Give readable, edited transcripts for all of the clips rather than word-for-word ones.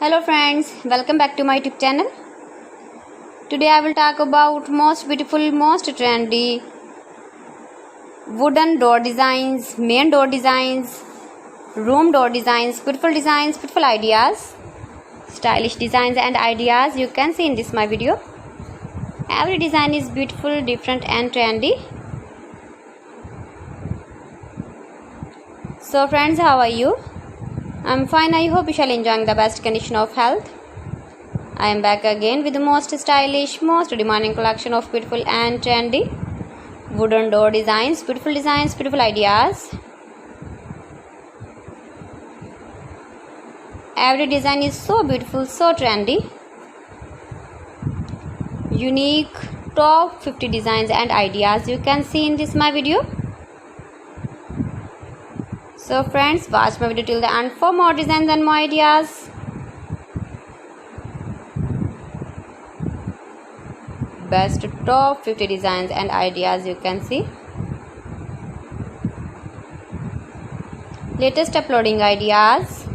Hello friends, welcome back to my YouTube channel. Today I will talk about most beautiful, most trendy wooden door designs, main door designs, room door designs, beautiful ideas, stylish designs and ideas you can see in this my video. Every design is beautiful, different and trendy. So friends, how are you? I'm fine. I hope you shall enjoying the best condition of health. I am back again with the most stylish, most demanding collection of beautiful and trendy wooden door designs, beautiful ideas. Every design is so beautiful, so trendy. Unique top 50 designs and ideas you can see in this my video. So friends, watch my video till the end for more designs and more ideas. Best top 50 designs and ideas you can see. Latest uploading ideas.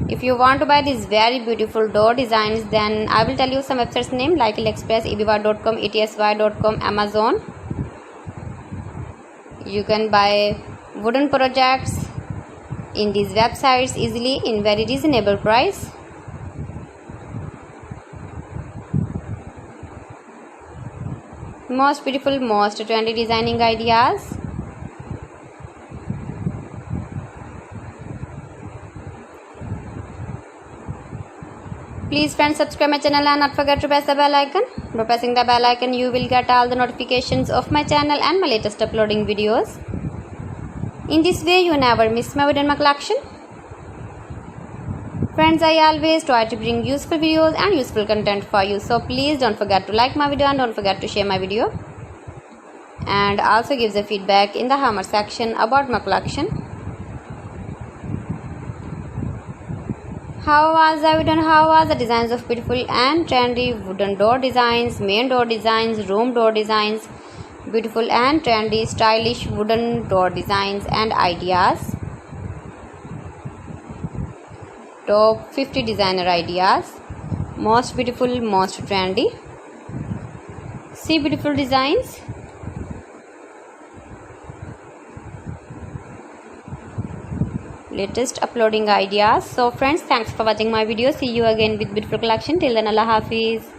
If you want to buy these very beautiful door designs, then I will tell you some websites name like AliExpress, eBay.com, etsy.com, Amazon. You can buy wooden projects in these websites easily in very reasonable price. Most beautiful, most trendy designing ideas. Please friends, subscribe my channel and not forget to press the bell icon. By pressing the bell icon you will get all the notifications of my channel and my latest uploading videos. In this way you never miss my video in my collection. Friends, I always try to bring useful videos and useful content for you. So please don't forget to like my video and don't forget to share my video. And also give the feedback in the hammer section about my collection. How was the video and how was the designs of beautiful and trendy wooden door designs, main door designs, room door designs, beautiful and trendy stylish wooden door designs and ideas. Top 50 designer ideas. Most beautiful, most trendy. See beautiful designs. Latest uploading ideas. So friends, thanks for watching my video. See you again with beautiful collection. Till then, Allah Hafiz.